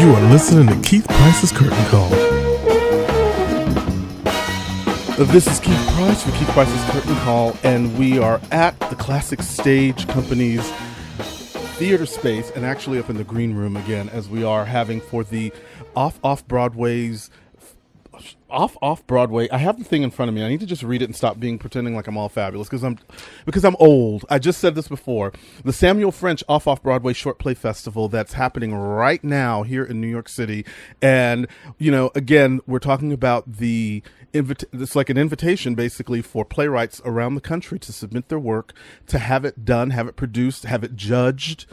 You are listening to Keith Price's Curtain Call. This is Keith Price for Keith Price's Curtain Call, and we are at the Classic Stage Company's theater space, and actually up in the green room again, as we are having for the Off-Broadway. I have the thing in front of me. I need to just read it and stop pretending like I'm all fabulous because I'm old. I just said this before. The Samuel French Off-Broadway Short Play Festival that's happening right now here in New York City. And, again, we're talking about it's like an invitation basically for playwrights around the country to submit their work, to have it done, have it produced, have it judged,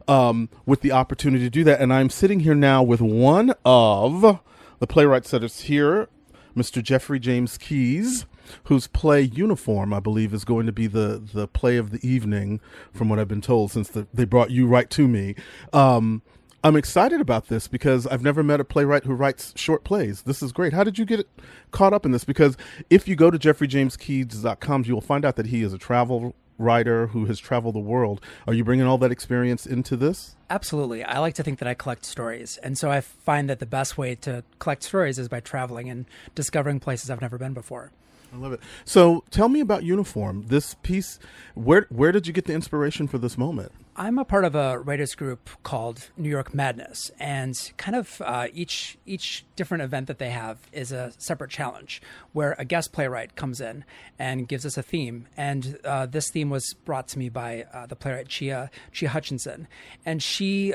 with the opportunity to do that. And I'm sitting here now with one of the playwrights that is here, Mr. Jeffrey James Keyes, whose play Uniform, I believe, is going to be the play of the evening, from what I've been told, since they brought you right to me. I'm excited about this because I've never met a playwright who writes short plays. This is great. How did you get caught up in this? Because if you go to jeffreyjameskeyes.com, you will find out that he is a travel writer who has traveled the world. Are you bringing all that experience into this? Absolutely. I like to think that I collect stories. And so I find that the best way to collect stories is by traveling and discovering places I've never been before. I love it. So tell me about Uniform. This piece, where did you get the inspiration for this moment? I'm a part of a writers group called New York Madness, and kind of each different event that they have is a separate challenge where a guest playwright comes in and gives us a theme. And this theme was brought to me by the playwright Chia Hutchinson, and she.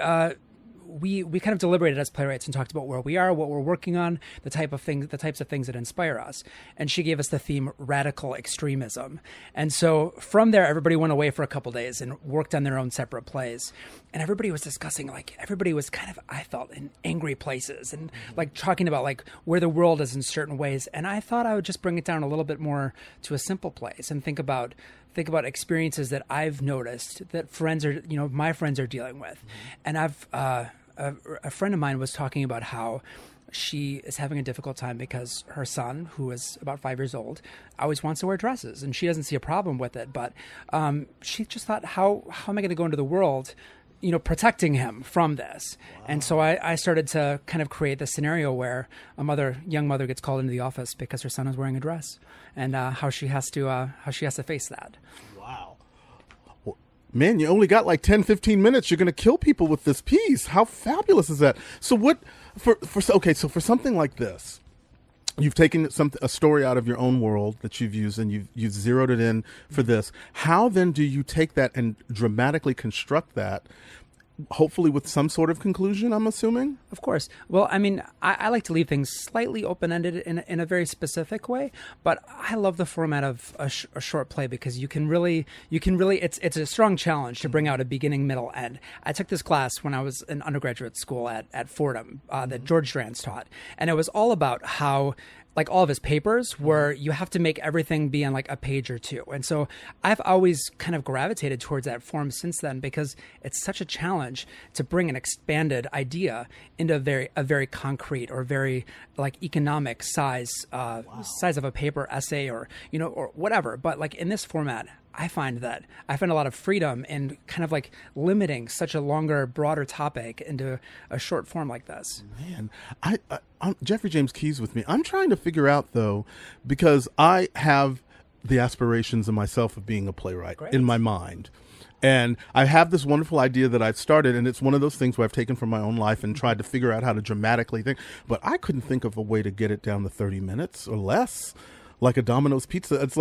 We kind of deliberated as playwrights and talked about where we are, what we're working on, the types of things that inspire us. And she gave us the theme radical extremism. And so from there, everybody went away for a couple days and worked on their own separate plays. And everybody was discussing, everybody was kind of, I felt, in angry places and talking about where the world is in certain ways. And I thought I would just bring it down a little bit more to a simple place and think about experiences that I've noticed that my friends are dealing with. And a friend of mine was talking about how she is having a difficult time because her son, who is about 5 years old, always wants to wear dresses, and she doesn't see a problem with it. But she just thought, how am I going to go into the world, protecting him from this? Wow. And so I started to kind of create this scenario where a young mother gets called into the office because her son is wearing a dress, and how she has to face that. Wow. Man, you only got 10, 15 minutes. You're going to kill people with this piece. How fabulous is that? So for something like this, you've taken a story out of your own world that you've used, and you've zeroed it in for this. How then do you take that and dramatically construct that, hopefully with some sort of conclusion, I'm assuming? Of course. Well, I mean, I like to leave things slightly open-ended in a very specific way, but I love the format of a short play because you can really, it's a strong challenge to bring out a beginning, middle, end. I took this class when I was in undergraduate school at Fordham that George Drance taught, and it was all about how all of his papers where you have to make everything be on a page or two. And so I've always kind of gravitated towards that form since then because it's such a challenge to bring an expanded idea into a very concrete or very economic size of a paper essay or whatever. But in this format, I find a lot of freedom in kind of limiting such a longer, broader topic into a short form like this. Man, I'm Jeffrey James Keyes with me. I'm trying to figure out, though, because I have the aspirations of myself of being a playwright in my mind. And I have this wonderful idea that I've started, and it's one of those things where I've taken from my own life and tried to figure out how to dramatically think. But I couldn't think of a way to get it down to 30 minutes or less, like a Domino's pizza. It's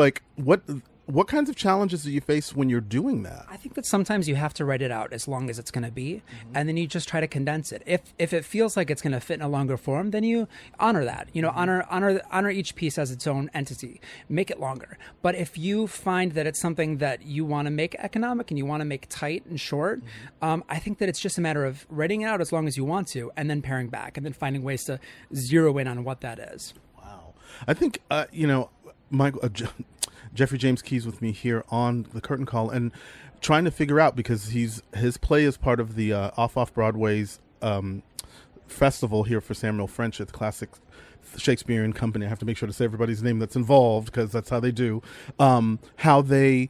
what kinds of challenges do you face when you're doing that? I think that sometimes you have to write it out as long as it's going to be, and then you just try to condense it. If it feels like it's going to fit in a longer form, then you honor that. Honor each piece as its own entity. Make it longer. But if you find that it's something that you want to make economic and you want to make tight and short, I think that it's just a matter of writing it out as long as you want to, and then paring back, and then finding ways to zero in on what that is. Wow. I think Jeffrey James Keyes with me here on the Curtain Call, and trying to figure out, because his play is part of the Off-Broadway's festival here for Samuel French at the Classic Shakespearean Company. I have to make sure to say everybody's name that's involved because that's how they do. How they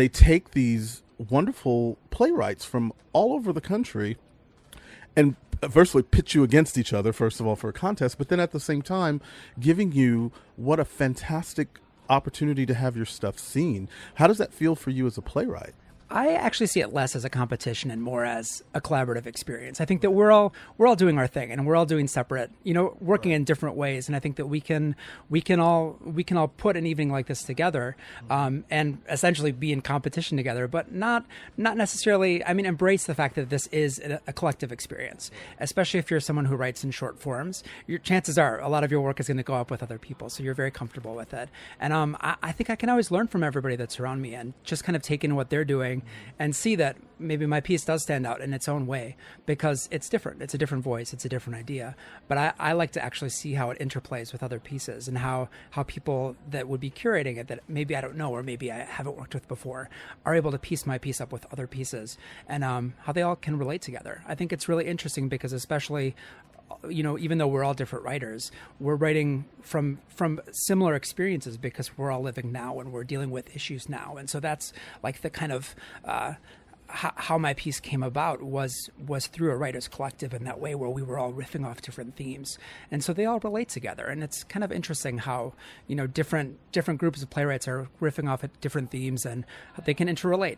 take these wonderful playwrights from all over the country and virtually pit you against each other, first of all, for a contest, but then at the same time giving you what a fantastic opportunity to have your stuff seen. How does that feel for you as a playwright? I actually see it less as a competition and more as a collaborative experience. I think that we're all doing our thing, and we're all doing separate, working in different ways. And I think that we can all put an evening like this together, and essentially be in competition together, but not necessarily. I mean, embrace the fact that this is a collective experience, especially if you're someone who writes in short forms. Your chances are a lot of your work is going to go up with other people, so you're very comfortable with it. And I think I can always learn from everybody that's around me, and just kind of take in what they're doing and see that maybe my piece does stand out in its own way because it's different. It's a different voice. It's a different idea. But I like to actually see how it interplays with other pieces and how people that would be curating it that maybe I don't know or maybe I haven't worked with before are able to piece my piece up with other pieces and how they all can relate together. I think it's really interesting because especially even though we're all different writers, we're writing from similar experiences because we're all living now and we're dealing with issues now. And so that's like the kind of how my piece came about was through a writers collective in that way where we were all riffing off different themes. And so they all relate together. And it's kind of interesting how, different groups of playwrights are riffing off at different themes and they can interrelate.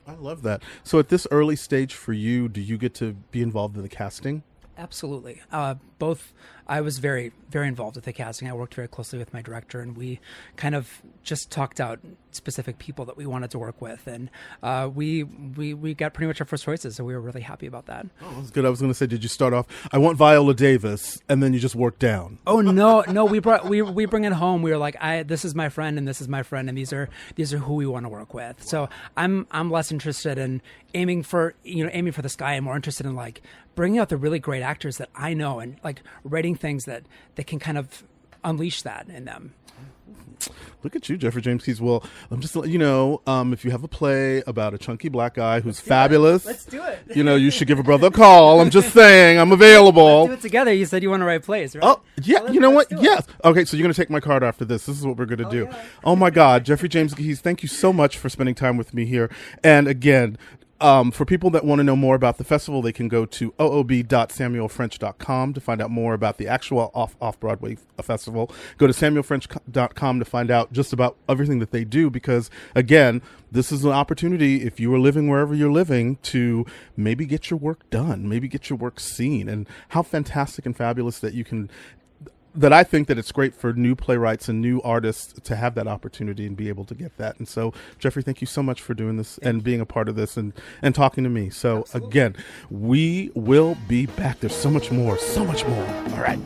I love that. So at this early stage for you, do you get to be involved in the casting? Absolutely. I was very, very involved with the casting. I worked very closely with my director, and we kind of just talked out specific people that we wanted to work with. And we got pretty much our first choices, so we were really happy about that. Oh, that's good. I was going to say, did you start off, I want Viola Davis, and then you just worked down? Oh, no, we bring it home. We were like, this is my friend, and this is my friend, and these are who we want to work with. Wow. So I'm less interested in aiming for the sky. I'm more interested in like bringing out the really great actors that I know and like writing things that can kind of unleash that in them. Look at you, Jeffrey James Keyes. Well, I'm just letting you know, if you have a play about a chunky black guy who's fabulous, let's do it. You should give a brother a call. I'm just saying, I'm available. Let's do it together. You said you want to write plays, right? Oh, yeah. You know what? Yes. Okay, so you're going to take my card after this. This is what we're going to do. Yeah. Oh, my God. Jeffrey James Keyes, thank you so much for spending time with me here. And again, for people that want to know more about the festival, they can go to oob.samuelfrench.com to find out more about the actual off-Broadway festival. Go to samuelfrench.com to find out just about everything that they do because, again, this is an opportunity, if you are living wherever you're living, to maybe get your work done, maybe get your work seen. And how fantastic and fabulous that you can... that I think that it's great for new playwrights and new artists to have that opportunity and be able to get that. And so, Jeffrey, thank you so much for doing this and being a part of this and talking to me. So, Absolutely. Again, we will be back. There's so much more. All right.